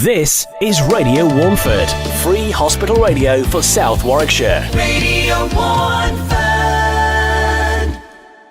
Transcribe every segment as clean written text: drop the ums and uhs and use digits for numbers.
This is Radio Warneford, free hospital radio for South Warwickshire. Radio Warneford.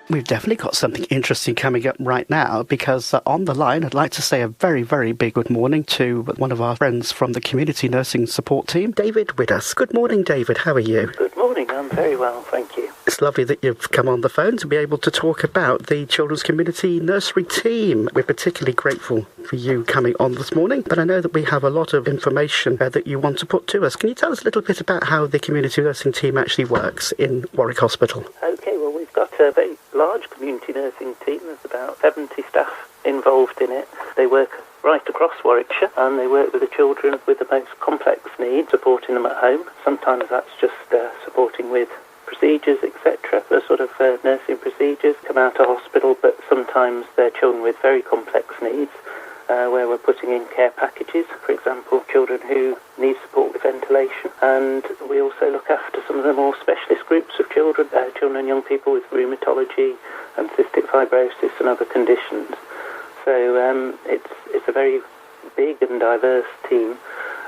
We've definitely got something interesting coming up right now because on the line, I'd like to say a very, very big good morning to one of our friends from the community nursing support team, David Widdas. Good morning, David. How are you? Good morning. I'm very well, thank you. It's lovely that you've come on the phone to be able to talk about the Children's Community Nursery team. We're particularly grateful for you coming on this morning, but I know that we have a lot of information that you want to put to us. Can you tell us a little bit about how the community nursing team actually works in Warwick Hospital? Okay, well, we've got a very large community nursing team. There's about 70 staff involved in it. They work right across Warwickshire, and they work with the children with the most complex needs, supporting them at home. Sometimes that's just supporting with procedures, etc. The sort of nursing procedures come out of hospital, but sometimes they're children with very complex needs, where we're putting in care packages, for example, children who need support with ventilation. And we also look after some of the more specialist groups of children, children and young people with rheumatology and cystic fibrosis and other conditions. So it's a very big and diverse team.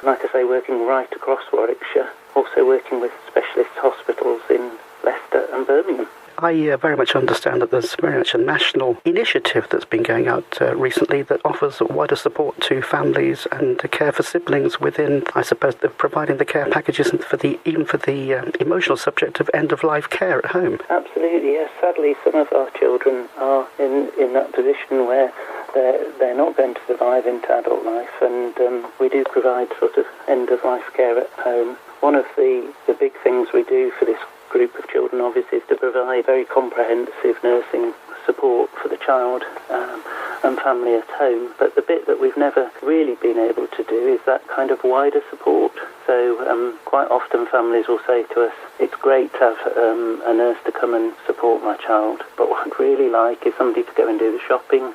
Like I say, working right across Warwickshire, also working with specialist hospitals in Leicester and Birmingham. I very much understand that there's very much a national initiative that's been going out recently that offers wider support to families and to care for siblings within, I suppose, providing the care packages and even for the emotional subject of end-of-life care at home. Absolutely, yes. Sadly, some of our children are in that position where they're not going to survive into adult life, and we do provide sort of end-of-life care at home. One of the big things we do for this group of children, obviously, is to provide very comprehensive nursing support for the child and family at home. But the bit that we've never really been able to do is that kind of wider support. So quite often families will say to us, it's great to have a nurse to come and support my child, but what I'd really like is somebody to go and do the shopping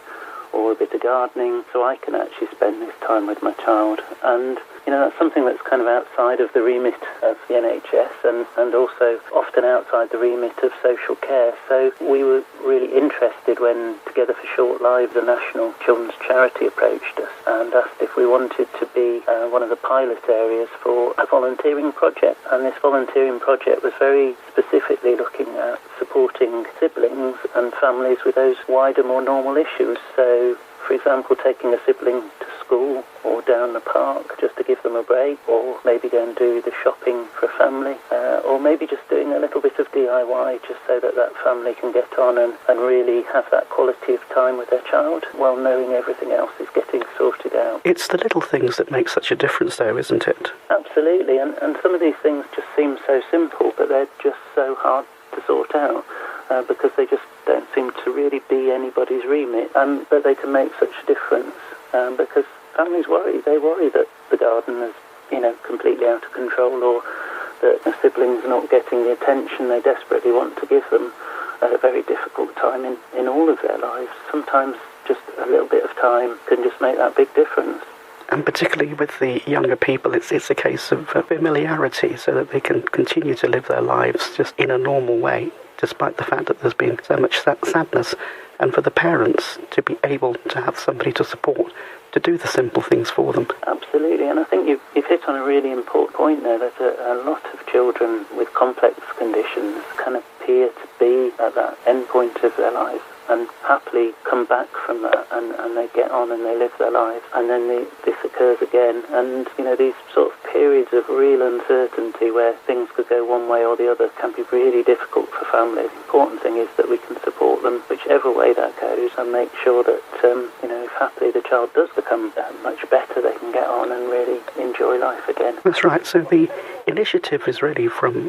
or a bit of gardening so I can actually spend this time with my child. And that's something that's kind of outside of the remit of the NHS and also often outside the remit of social care. So we were really interested when Together for Short Lives, a national children's charity, approached us and asked if we wanted to be one of the pilot areas for a volunteering project. And this volunteering project was very specifically looking at supporting siblings and families with those wider, more normal issues. So, for example, taking a sibling to school or down the park just to give them a break, or maybe go and do the shopping for a family, or maybe just doing a little bit of DIY just so that family can get on and really have that quality of time with their child while knowing everything else is getting sorted out. It's the little things that make such a difference though, isn't it? Absolutely, and some of these things just seem so simple, but they're just so hard to sort out because they just don't seem to really be anybody's remit, but they can make such a difference because families worry. They worry that the garden is, completely out of control, or that the siblings are not getting the attention they desperately want to give them at a very difficult time in all of their lives. Sometimes just a little bit of time can just make that big difference. And particularly with the younger people, it's a case of familiarity so that they can continue to live their lives just in a normal way, despite the fact that there's been so much sadness. And for the parents to be able to have somebody to support, to do the simple things for them. Absolutely, and I think you've hit on a really important point there, that a lot of children with complex conditions can appear to be at that end point of their lives and happily come back from that and they get on and they live their lives, and then this occurs again, and these sort of periods of real uncertainty where things could go one way or the other can be really difficult for families. The important thing is that we can support them whichever way that goes and make sure that if happily the child does become much better, they can get on and really enjoy life again. That's right. So the initiative is really from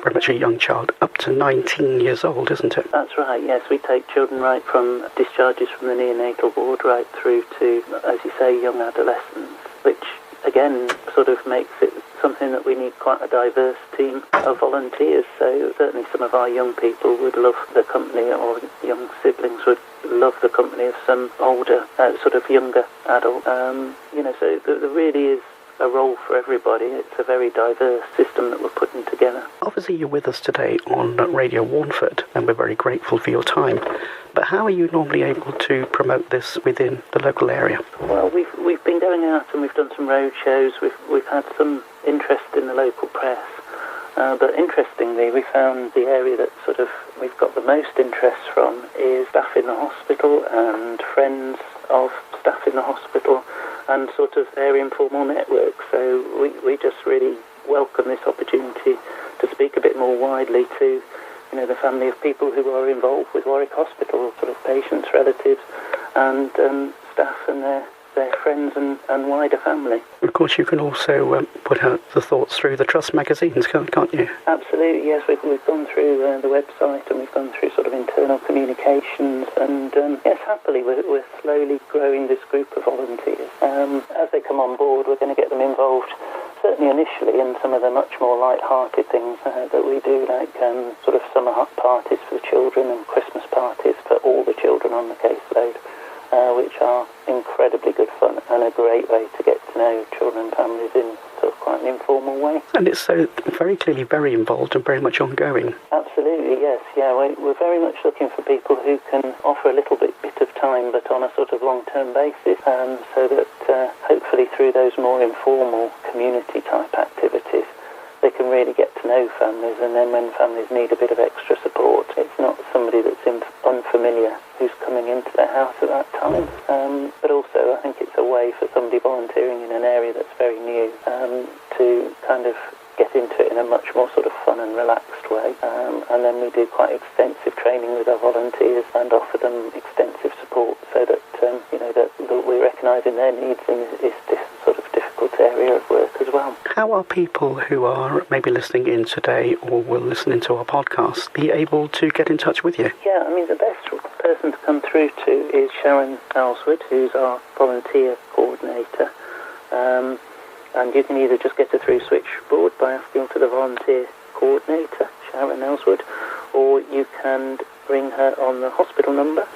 very much a young child up to 19 years old, isn't it? That's right, yes. We take children right from discharges from the neonatal ward right through to, as you say, young adolescents, which again sort of makes it something that we need quite a diverse team of volunteers. So certainly some of our young people would love the company, or young siblings would love the company of some older, sort of younger adult. So there really is a role for everybody. It's a very diverse system that we're putting together. Obviously, you're with us today on Radio Warneford, and we're very grateful for your time. But how are you normally able to promote this within the local area? Well, we've been going out and we've done some road shows. We've had some interest in the local press. But interestingly, we found the area that sort of we've got the most interest from is staff in the hospital and friends of staff in the hospital and sort of their informal network. So we just really welcome this opportunity to speak a bit more widely to, the family of people who are involved with Warwick Hospital, sort of patients, relatives, and staff and their friends and wider family. Of course, you can also put out the thoughts through the Trust magazines, can't you? Absolutely, yes. We've gone through the website and we've gone through sort of internal communications, and yes, happily we're slowly growing this group of volunteers. As they come on board, we're going to get them involved, certainly initially, in some of the much more light-hearted things that we do, like sort of summer parties for the children and Christmas parties for all the children on the caseload, which are incredibly good fun and a great way to get to know children and families in sort of quite an informal way. And it's so very clearly very involved and very much ongoing. Absolutely, yes. Yeah, we're very much looking for people who can offer a little bit of time, but on a sort of long-term basis, so that hopefully through those more informal community-type activities, they can really get to know families, and then when families need a bit of extra support, it's not somebody that's unfamiliar who's coming into their house at that time. But also, I think it's a way for somebody volunteering in an area that's very new to kind of get into it in a much more sort of fun and relaxed way. And then we do quite extensive training with our volunteers and offer them extensive support so that, that we're recognising their needs in this sort of difficult area of work as well. How are people who are maybe listening in today or will listen into our podcast be able to get in touch with you? Yeah, I mean, the best person to come through to is Sharon Elswood, who's our volunteer coordinator. And you can either just get her through switchboard by asking for the volunteer coordinator, Sharon Elswood, or you can ring her on the hospital number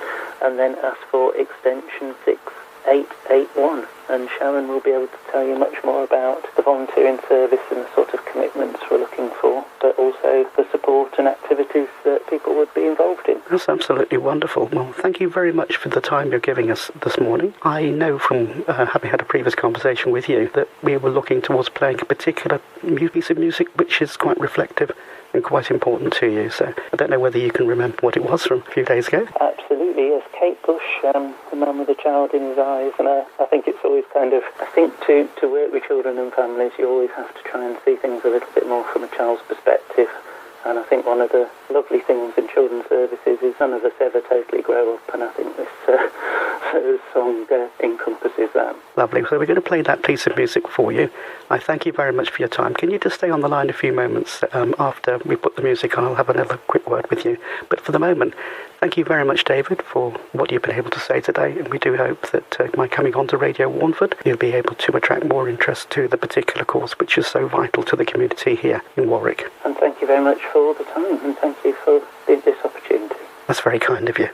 and then ask for extension 6881. And Sharon will be able to tell you much more about the volunteering service and the sort of commitments we're looking for, but also the support and activities that people would be involved in. That's absolutely wonderful. Well, thank you very much for the time you're giving us this morning. I know from having had a previous conversation with you that we were looking towards playing a particular piece of music which is quite reflective and quite important to you. So I don't know whether you can remember what it was from a few days ago. Absolutely, yes. Kate Bush, The Man with a Child in His Eyes. And I think it's always kind of, I think to work with children and families, you always have to try and see things a little bit more from a child's perspective. And I think one of the lovely things in children's services is none of us ever totally grow up, and I think this song encompasses that. Lovely. So we're going to play that piece of music for you. I thank you very much for your time. Can you just stay on the line a few moments? After we put the music on, I'll have another quick word with you. But for the moment, thank you very much, David, for what you've been able to say today. And we do hope that by coming on to Radio Warneford, you'll be able to attract more interest to the particular cause, which is so vital to the community here in Warwick. And thank you very much for all the time, and thank you for this opportunity. That's very kind of you.